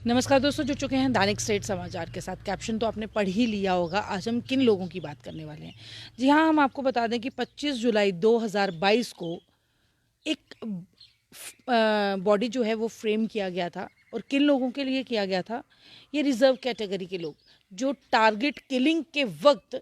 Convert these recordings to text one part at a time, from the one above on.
नमस्कार दोस्तों, जुड़ चुके हैं दैनिक स्टेट समाचार के साथ। कैप्शन तो आपने पढ़ ही लिया होगा। आज हम किन लोगों की बात करने वाले हैं। जी हाँ, हम आपको बता दें कि 25 जुलाई 2022 को एक बॉडी जो है वो फ्रेम किया गया था। और किन लोगों के लिए किया गया था? ये रिजर्व कैटेगरी के लोग जो टारगेट किलिंग के वक्त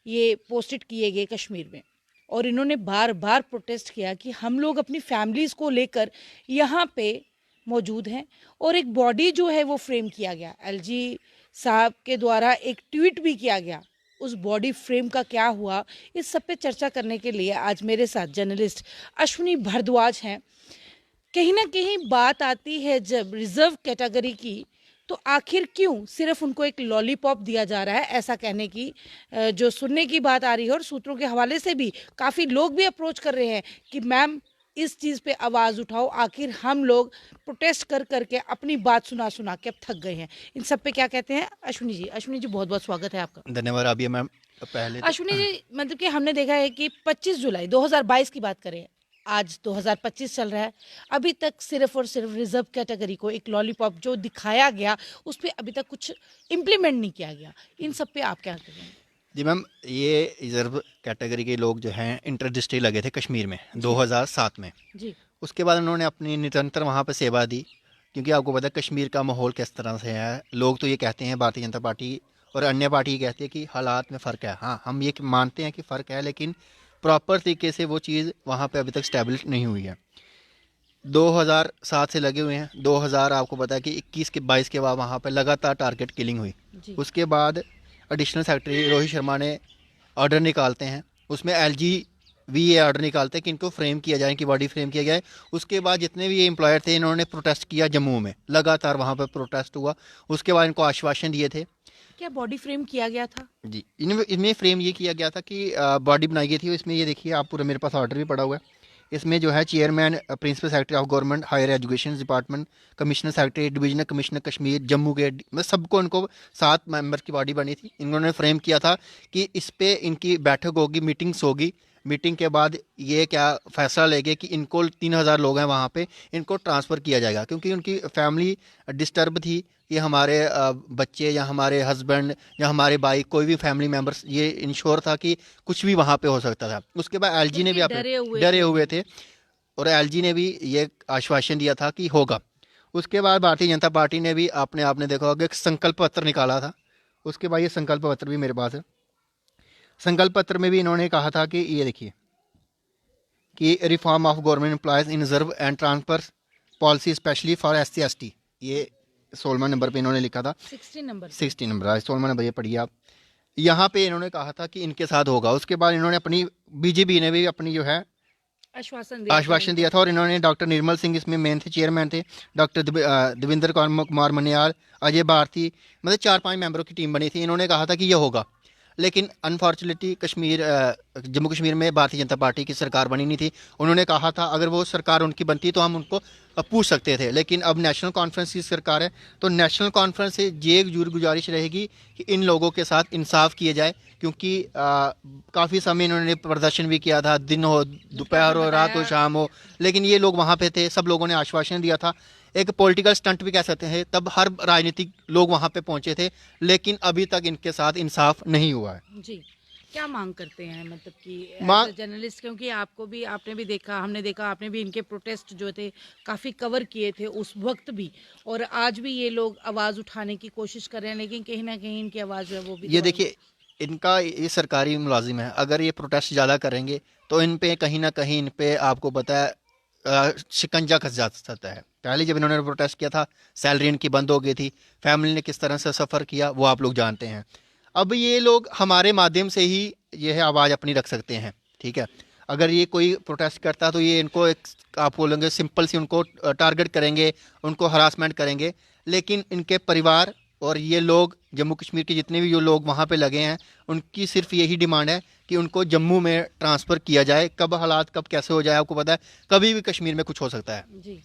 ये पोस्टेड किए गए कश्मीर में। और इन्होंने बार बार प्रोटेस्ट किया कि हम लोग अपनी फैमिलीज़ को लेकर यहाँ पे मौजूद हैं। और एक बॉडी जो है वो फ्रेम किया गया, एलजी साहब के द्वारा एक ट्वीट भी किया गया। उस बॉडी फ्रेम का क्या हुआ, इस सब पे चर्चा करने के लिए आज मेरे साथ जर्नलिस्ट अश्विनी भारद्वाज हैं। कहीं ना कहीं बात आती है जब रिजर्व कैटेगरी की, तो आखिर क्यों सिर्फ उनको एक लॉलीपॉप दिया जा रहा है, ऐसा कहने की जो सुनने की बात आ रही है। और सूत्रों के हवाले से भी काफ़ी लोग भी अप्रोच कर रहे हैं कि मैम इस चीज़ पे आवाज़ उठाओ, आखिर हम लोग प्रोटेस्ट कर करके अपनी बात सुना सुना के अब थक गए हैं। इन सब पे क्या कहते हैं अश्विनी जी? अश्विनी जी, बहुत बहुत स्वागत है आपका। धन्यवाद राबिया मैम। पहले तो अश्विनी जी, मतलब कि हमने देखा है कि 25 जुलाई 2022 की बात करें, आज 2025 चल रहा है, अभी तक सिर्फ और सिर्फ रिजर्व कैटेगरी को एक लॉलीपॉप जो दिखाया गया, उस पर अभी तक कुछ इम्प्लीमेंट नहीं किया गया। इन सब पे आप क्या करेंगे? जी मैम, ये रिजर्व कैटेगरी के लोग जो हैं इंटर डिस्ट्रिक्ट लगे थे कश्मीर में जी 2007 में। जी उसके बाद उन्होंने अपनी निरंतर वहाँ पर सेवा दी, क्योंकि आपको पता है कश्मीर का माहौल किस तरह से है। लोग तो ये कहते हैं, भारतीय जनता पार्टी और अन्य पार्टी ये कहती है कि हालात में फ़र्क है। हाँ, हम ये मानते हैं कि फ़र्क है, लेकिन प्रॉपर तरीके से वो चीज़ वहाँ पे अभी तक स्टैब्लिश नहीं हुई है। 2007 से लगे हुए हैं। 2000 आपको पता है कि 21 के 22 के बाद वहाँ पे लगातार टारगेट किलिंग हुई। जी उसके बाद एडिशनल सेक्रेटरी रोहित शर्मा ने ऑर्डर निकालते हैं, उसमें एलजी भी ये ऑर्डर निकालते हैं कि इनको फ्रेम किया जाए, इनकी बॉडी फ्रेम किया जाए। उसके बाद जितने भी ये एम्प्लॉयर थे, इन्होंने प्रोटेस्ट किया जम्मू में, लगातार वहाँ पर प्रोटेस्ट हुआ। उसके बाद इनको आश्वासन दिए थे। क्या बॉडी फ्रेम किया गया था? जी, इनमें फ्रेम ये किया गया था कि बॉडी बनाई गई थी। इसमें ये देखिए, आप पूरा, मेरे पास ऑर्डर भी पड़ा हुआ है। इसमें जो है chairman, principal secretary of government higher education department, commissioner secretary, divisional commissioner Kashmir Jammu के, मतलब सबको, इनको 7 मेंबर की बॉडी बनी थी। इन्होंने फ्रेम किया था कि इस पे इनकी बैठक होगी, मीटिंग्स होगी। मीटिंग के बाद ये क्या फैसला लेंगे कि इनको 3000 लोग हैं वहाँ पे, इनको ट्रांसफ़र किया जाएगा, क्योंकि उनकी फैमिली डिस्टर्ब थी कि हमारे बच्चे या हमारे हस्बैंड या हमारे भाई, कोई भी फैमिली मेम्बर्स, ये इंश्योर था कि कुछ भी वहाँ पे हो सकता था। उसके बाद एलजी ने भी डरे हुए थे, और एलजी ने भी ये आश्वासन दिया था कि होगा। उसके बाद भारतीय जनता पार्टी ने भी आपने देखा होगा एक संकल्प पत्र निकाला था। उसके बाद ये संकल्प पत्र भी मेरे पास है। संकल्प पत्र में भी इन्होंने कहा था कि ये देखिए कि reform of government employees in reserve and transfer policy specially for SC ST, ये 16वां नंबर पे इन्होंने लिखा था। 16 नंबर आज 16वां नंबर, ये पढ़िए आप। यहाँ पे इन्होंने कहा था कि इनके साथ होगा। उसके बाद इन्होंने अपनी बीजेपी ने भी अपनी जो है आश्वासन दिया था, और इन्होंने डॉक्टर निर्मल सिंह इसमें मेन थे, चेयरमैन थे। डॉक्टर देवेंद्र कुमार मनियाल, अजय भारती, मतलब 4-5 मेंबरों की टीम बनी थी। इन्होंने कहा था कि ये होगा, लेकिन अनफॉर्चुनेटली जम्मू कश्मीर में भारतीय जनता पार्टी की सरकार बनी नहीं थी। उन्होंने कहा था अगर वो सरकार उनकी बनती तो हम उनको पूछ सकते थे, लेकिन अब नेशनल कॉन्फ्रेंस की सरकार है, तो नेशनल कॉन्फ्रेंस से ये जरूर गुजारिश रहेगी कि इन लोगों के साथ इंसाफ किए जाए, क्योंकि काफ़ी समय इन्होंने प्रदर्शन भी किया था, दिन हो, दोपहर हो, रात हो, शाम हो, लेकिन ये लोग वहाँ पे थे। सब लोगों ने आश्वासन दिया था, एक पॉलिटिकल स्टंट भी कह सकते हैं, तब हर राजनीतिक लोग वहाँ पे पहुँचे थे, लेकिन अभी तक इनके साथ इंसाफ नहीं हुआ है। जी, क्या मांग करते हैं, मतलब कि मांग जर्नलिस्ट? क्योंकि आपने भी देखा, हमने देखा, आपने भी इनके प्रोटेस्ट जो थे काफ़ी कवर किए थे उस वक्त भी, और आज भी ये लोग आवाज़ उठाने की कोशिश कर रहे हैं, लेकिन कहीं ना कहीं इनकी आवाज़ जो है वो भी ये देखिए, इनका ये सरकारी मुलाजिम है, अगर ये प्रोटेस्ट ज़्यादा करेंगे तो इन पे कहीं ना कहीं, इन पे आपको पता है शिकंजा कस जा सकता है। पहले जब इन्होंने प्रोटेस्ट किया था, सैलरी इनकी बंद हो गई थी, फैमिली ने किस तरह से सफ़र किया वो आप लोग जानते हैं। अब ये लोग हमारे माध्यम से ही यह आवाज़ अपनी रख सकते हैं, ठीक है। अगर ये कोई प्रोटेस्ट करता है तो ये इनको एक, आप बोलेंगे सिंपल सी, उनको टारगेट करेंगे, उनको हरासमेंट करेंगे, लेकिन इनके परिवार और ये लोग, जम्मू कश्मीर के जितने भी जो लोग वहाँ पे लगे हैं, उनकी सिर्फ यही डिमांड है कि उनको जम्मू में ट्रांसफ़र किया जाए। कब हालात कब कैसे हो जाए आपको पता है, कभी भी कश्मीर में कुछ हो सकता है। जी,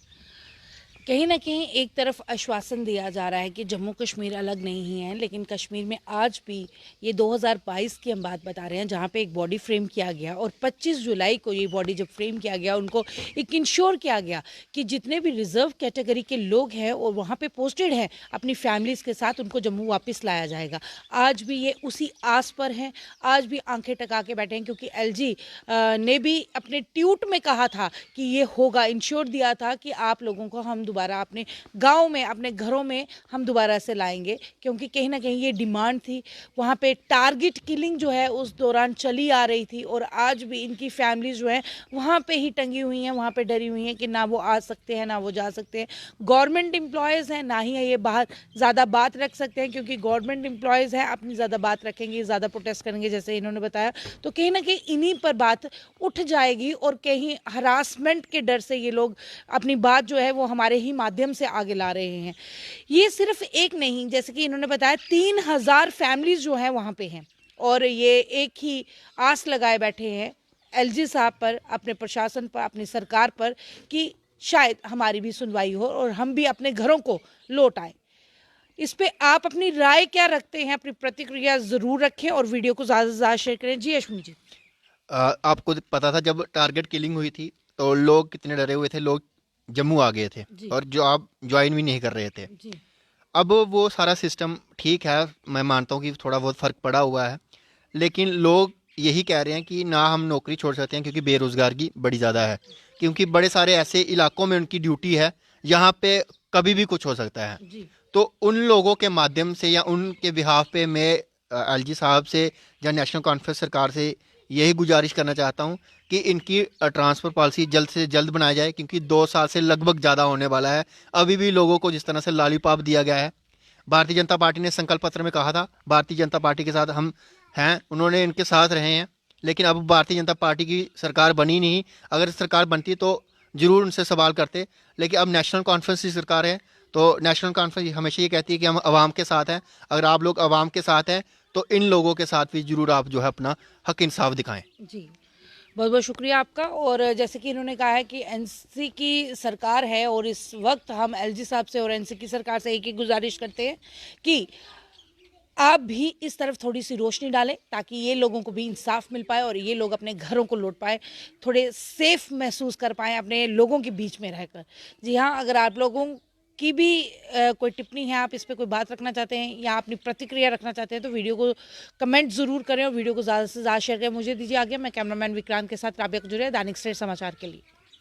कहीं न कहीं एक तरफ आश्वासन दिया जा रहा है कि जम्मू कश्मीर अलग नहीं है, लेकिन कश्मीर में आज भी ये 2022 की हम बात बता रहे हैं, जहाँ पे एक बॉडी फ्रेम किया गया और 25 जुलाई को ये बॉडी जब फ्रेम किया गया, उनको एक इंश्योर किया गया कि जितने भी रिजर्व कैटेगरी के लोग हैं और वहाँ पे पोस्टेड हैं, अपनी फैमिलीज़ के साथ उनको जम्मू वापस लाया जाएगा। आज भी ये उसी आस पर हैं, आज भी आंखें टका के बैठे हैं, क्योंकि एलजी ने भी अपने ट्वीट में कहा था कि ये होगा, इंश्योर दिया था कि आप लोगों को हम दोबारा अपने गांव में, अपने घरों में हम दोबारा से लाएंगे, क्योंकि कहीं ना कहीं ये डिमांड थी। वहाँ पे टारगेट किलिंग जो है उस दौरान चली आ रही थी और आज भी इनकी फैमिलीज जो है वहाँ पे ही टंगी हुई हैं, वहाँ पे डरी हुई हैं कि ना वो आ सकते हैं ना वो जा सकते हैं। गवर्नमेंट एम्प्लॉयज़ हैं, ना ही ये बाहर ज़्यादा बात रख सकते हैं, क्योंकि गवर्नमेंट एम्प्लॉयज़ हैं, अपनी ज़्यादा बात रखेंगे, ज़्यादा प्रोटेस्ट करेंगे, जैसे इन्होंने बताया, तो कहीं ना कहीं इन्हीं पर बात उठ जाएगी और कहीं हरासमेंट के डर से ये लोग अपनी बात जो है वो हमारे ही माध्यम से आगे ला रहे हैं। ये सिर्फ एक नहीं, जैसे कि इन्होंने बताया 3000 फैमिलीज जो हैं वहाँ पे हैं और ये एक ही आस लगाए बैठे हैं एलजी साहब पर, अपने प्रशासन पर, अपनी सरकार पर, कि शायद हमारी भी सुनवाई हो और हम भी अपने घरों को लौट आए। इस पे आप अपनी राय क्या रखते हैं? अपनी प्रतिक्रिया ज़रूर रखें और वीडियो को ज़्यादा से ज़्यादा शेयर करें। जी अश्विनी जी। आपको पता था जब टारगेट किलिंग हुई थी तो लोग कितने डरे हुए थे, लोग जम्मू आ गए थे जी और जो आप ज्वाइन भी नहीं कर रहे थे। जी अब वो सारा सिस्टम ठीक है, मैं मानता हूँ कि थोड़ा बहुत फ़र्क पड़ा हुआ है, लेकिन लोग यही कह रहे हैं कि ना हम नौकरी छोड़ सकते हैं क्योंकि बेरोज़गारी बड़ी ज़्यादा है, क्योंकि बड़े सारे ऐसे इलाकों में उनकी ड्यूटी है जहाँ पे कभी भी कुछ हो सकता है। जी तो उन लोगों के माध्यम से या उनके बिहाफ पे मैं एलजी साहब से या नेशनल कॉन्फ्रेंस सरकार से यही गुजारिश करना चाहता हूँ कि इनकी ट्रांसफ़र पॉलिसी जल्द से जल्द बनाई जाए, क्योंकि 2 साल से लगभग ज़्यादा होने वाला है। अभी भी लोगों को जिस तरह से लॉलीपॉप दिया गया है, भारतीय जनता पार्टी ने संकल्प पत्र में कहा था भारतीय जनता पार्टी के साथ हम हैं, उन्होंने इनके साथ रहे हैं, लेकिन अब भारतीय जनता पार्टी की सरकार बनी नहीं। अगर सरकार बनती तो ज़रूर उनसे सवाल करते, लेकिन अब नेशनल कॉन्फ्रेंस की सरकार है, तो नेशनल कॉन्फ्रेंस हमेशा ये कहती है कि हम आवाम के साथ हैं। अगर आप लोग आवाम के साथ हैं तो इन लोगों के साथ भी ज़रूर आप जो है अपना हक इंसाफ दिखाएं। जी, बहुत बहुत शुक्रिया आपका। और जैसे कि इन्होंने कहा है कि एनसी की सरकार है और इस वक्त हम एलजी साहब से और एनसी की सरकार से एक ही गुजारिश करते हैं कि आप भी इस तरफ थोड़ी सी रोशनी डालें, ताकि ये लोगों को भी इंसाफ मिल पाए और ये लोग अपने घरों को लौट पाए, थोड़े सेफ महसूस कर पाएँ अपने लोगों के बीच में रहकर। जी हाँ, अगर आप लोगों की भी कोई टिप्पणी है, आप इस पे कोई बात रखना चाहते हैं या अपनी प्रतिक्रिया रखना चाहते हैं, तो वीडियो को कमेंट ज़रूर करें और वीडियो को ज़्यादा से ज़्यादा शेयर करें। मुझे दीजिए आगे, मैं कैमरामैन विक्रांत के साथ राबिया कजूरिया, दैनिक सवेरा समाचार के लिए।